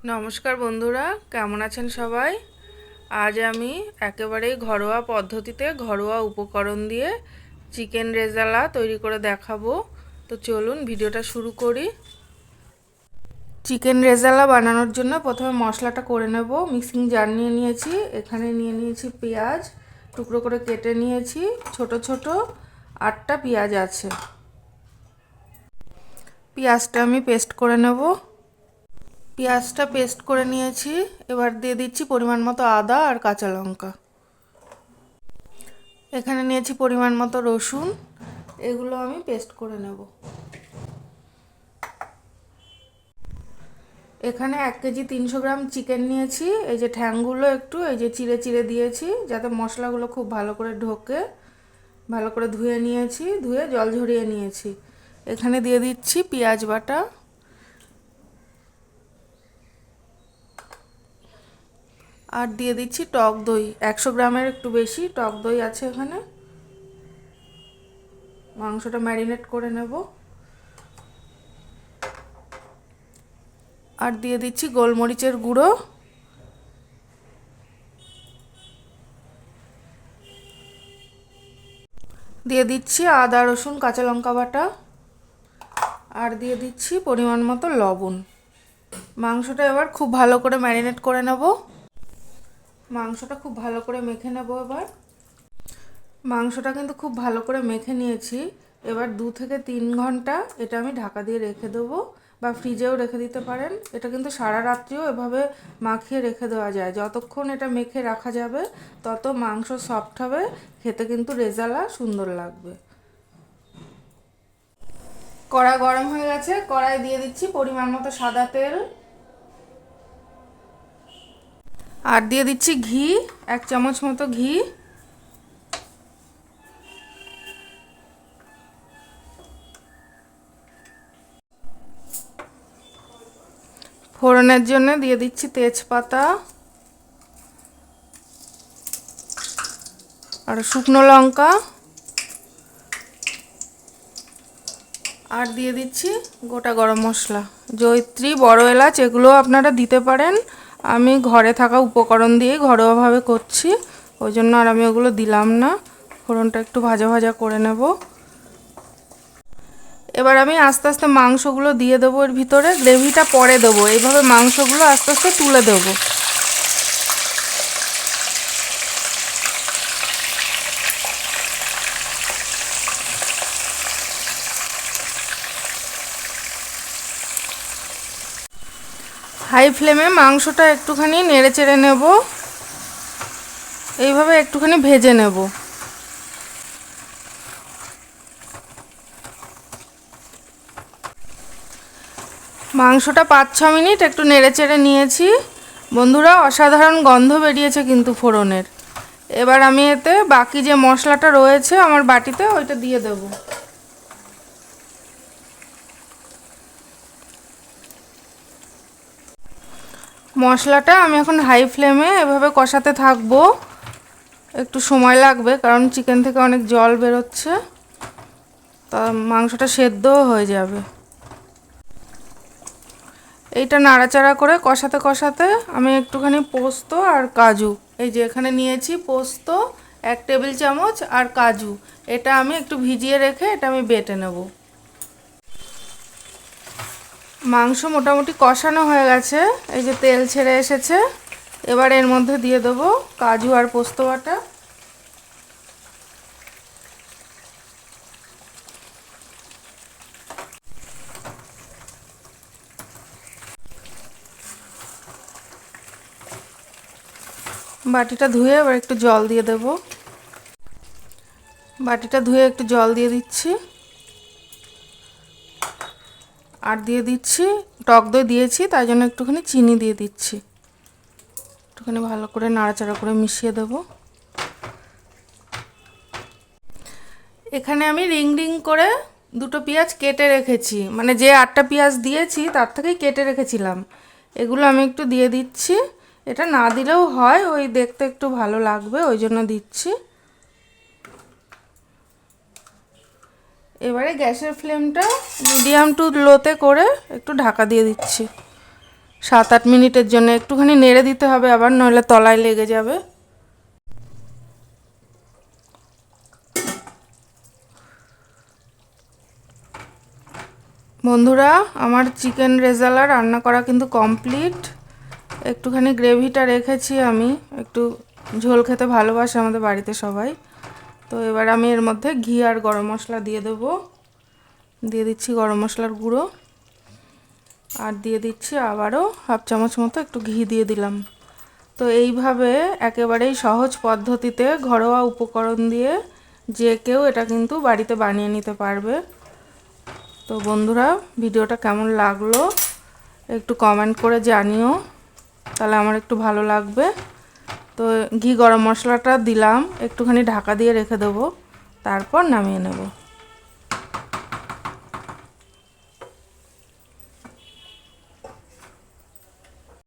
নমস্কার বন্ধুরা, কেমন আছেন সবাই? আজ আমি একেবারেই ঘরোয়া পদ্ধতিতে ঘরোয়া উপকরণ দিয়ে চিকেন রেজালা তৈরি করে দেখাবো। তো চলুন ভিডিওটা শুরু করি। চিকেন রেজালা বানানোর জন্য প্রথমে মশলাটা করে নেব। মিক্সিং জার নিয়ে নিয়েছি, এখানে নিয়ে নিয়েছি পেঁয়াজ, টুকরো করে কেটে নিয়েছি, ছোট ছোট 8টা পেঁয়াজ আছে। পেঁয়াজটা আমি পেস্ট করে নেব। পেঁয়াজটা পেস্ট করে নিয়েছি, এবার দিয়ে দিচ্ছি পরিমাণ মতো আদা আর কাঁচা লঙ্কা। এখানে নিয়েছি পরিমাণ মতো রসুন, এগুলো আমি পেস্ট করে নেব। এখানে 1 কেজি 300 গ্রাম চিকেন নিয়েছি। এই যে ঠ্যাংগুলো একটু এই যে চিড়ে চিড়ে দিয়েছি যাতে মশলাগুলো খুব ভালো করে ঢোকে। ভালো করে ধুয়ে নিয়েছি, ধুয়ে জল ঝরিয়ে নিয়েছি। এখানে দিয়ে দিচ্ছি পেঁয়াজ বাটা, আর দিয়ে দিচ্ছি টক দই। 100 গ্রামের একটু বেশি টক দই আছে এখানে। মাংসটা ম্যারিনেট করে নেব। আর দিয়ে দিচ্ছি গোলমরিচের গুঁড়ো, দিয়ে দিচ্ছি আদা রসুন কাঁচা লঙ্কা বাটা, আর দিয়ে দিচ্ছি পরিমাণ মতো লবণ। মাংসটা এবার খুব ভালো করে ম্যারিনেট করে নেব। মাংসটা খুব ভালো করে মেখে নেব। এবার মাংসটা কিন্তু খুব ভালো করে মেখে নিয়েছি। এবার 2 থেকে 3 ঘন্টা এটা আমি ঢাকা দিয়ে রেখে দেবো, বা ফ্রিজেও রেখে দিতে পারেন। এটা কিন্তু সারা রাত্রিও এভাবে মাখিয়ে রেখে দেওয়া যায়। যতক্ষণ এটা মেখে রাখা যাবে তত মাংস সফট হবে, খেতে কিন্তু রেজালা সুন্দর লাগবে। কড়াই গরম হয়ে গেছে, কড়াই দিয়ে দিচ্ছি পরিমাণ মতো সাদা তেল, আর দিয়ে দিচ্ছি ঘি, 1 চামচ মতো ঘি। ফোড়নের জন্য দিয়ে দিচ্ছি তেজপাতা আর শুকনো লঙ্কা, আর দিয়ে দিচ্ছি গোটা গরম মশলা, জয়িত্রী, বড় এলাচ, এগুলো আপনারা দিতে পারেন। আমি ঘরে থাকা উপকরণ দিয়ে ঘরোয়াভাবে করছি, ওই জন্য আর আমি ওগুলো দিলাম না। ফোড়নটা একটু ভাজা ভাজা করে নেব। এবার আমি আস্তে আস্তে মাংসগুলো দিয়ে দেবো এর ভিতরে, গ্রেভিটা পরে দেবো। এইভাবে মাংসগুলো আস্তে আস্তে তুলে দেবো। হাই ফ্লেমে মাংসটা একটুখানি নেড়ে চেড়ে নেব, এইভাবে একটুখানি ভেজে নেব। মাংসটা 5-6 মিনিট একটু নেড়ে চেড়ে নিয়েছি। বন্ধুরা, অসাধারণ গন্ধ বেরিয়েছে কিন্তু ফোড়নের। এবার আমি এতে বাকি যে মশলাটা রয়েছে আমার বাটিতে, ওইটা দিয়ে দেব। মশলাটা আমি এখন হাই ফ্লেমে এভাবে কষাতে থাকবো। একটু সময় লাগবে কারণ চিকেন থেকে অনেক জল বেরোচ্ছে, তা মাংসটা সেদ্ধও হয়ে যাবে। এইটা নাড়াচাড়া করে কষাতে কষাতে আমি একটুখানি পোস্ত আর কাজু, এই যে এখানে নিয়েছি পোস্ত 1 টেবিল চামচ, আর কাজু, এটা আমি একটু ভিজিয়ে রেখে এটা আমি বেটে নেব। মাংস মোটামুটি কষানো হয়ে গেছে, এই যে তেল ছেড়ে এসেছে। এবার এর মধ্যে দিয়ে দেবো কাজু আর পোস্ত বাটা। বাটিটা ধুয়ে এবার একটু জল দিয়ে দেব। বাটিটা ধুয়ে একটু জল দিয়ে দিচ্ছি, আর দিয়ে দিচ্ছি টক দই দিয়েছি, তাই জন্য একটুখানি চিনি দিয়ে দিচ্ছি। একটুখানি ভালো করে নাড়াচাড়া করে মিশিয়ে দেব। এখানে আমি রিং রিং করে 2টো পেঁয়াজ কেটে রেখেছি, মানে যে 8টা পেঁয়াজ দিয়েছি তার থেকেই কেটে রেখেছিলাম। এগুলো আমি একটু দিয়ে দিচ্ছি। এটা না দিলেও হয়, ওই দেখতে একটু ভালো লাগবে ওই জন্য দিচ্ছি। এবারে গ্যাসের ফ্লেমটা মিডিয়াম টু লোতে করে একটু ঢাকা দিয়ে দিচ্ছি। 7-8 মিনিটের জন্য একটুখানি নেড়ে দিতে হবে আবার, নইলে তলায় লেগে যাবে। বন্ধুরা, আমার চিকেন রেজালা রান্না করা কিন্তু কমপ্লিট। একটুখানি গ্রেভিটা রেখেছি আমি, একটু ঝোল খেতে ভালোবাসে আমাদের বাড়িতে সবাই। তো এবার আমি এর মধ্যে ঘি আর গরম মশলা দিয়ে দেবো। দিয়ে দিচ্ছি গরম মশলার গুঁড়ো, আর দিয়ে দিচ্ছি আবারও 1/2 চামচ মতো একটু ঘি দিয়ে দিলাম। তো এইভাবে একেবারেই সহজ পদ্ধতিতে ঘরোয়া উপকরণ দিয়ে যে কেউ এটা কিন্তু বাড়িতে বানিয়ে নিতে পারবে। তো বন্ধুরা, ভিডিওটা কেমন লাগলো একটু কমেন্ট করে জানিও, তাহলে আমার একটু ভালো লাগবে। তো ঘি গরম মশলাটা দিলাম, একটুখানি ঢাকা দিয়ে রেখে দেবো, তারপর নামিয়ে নেব।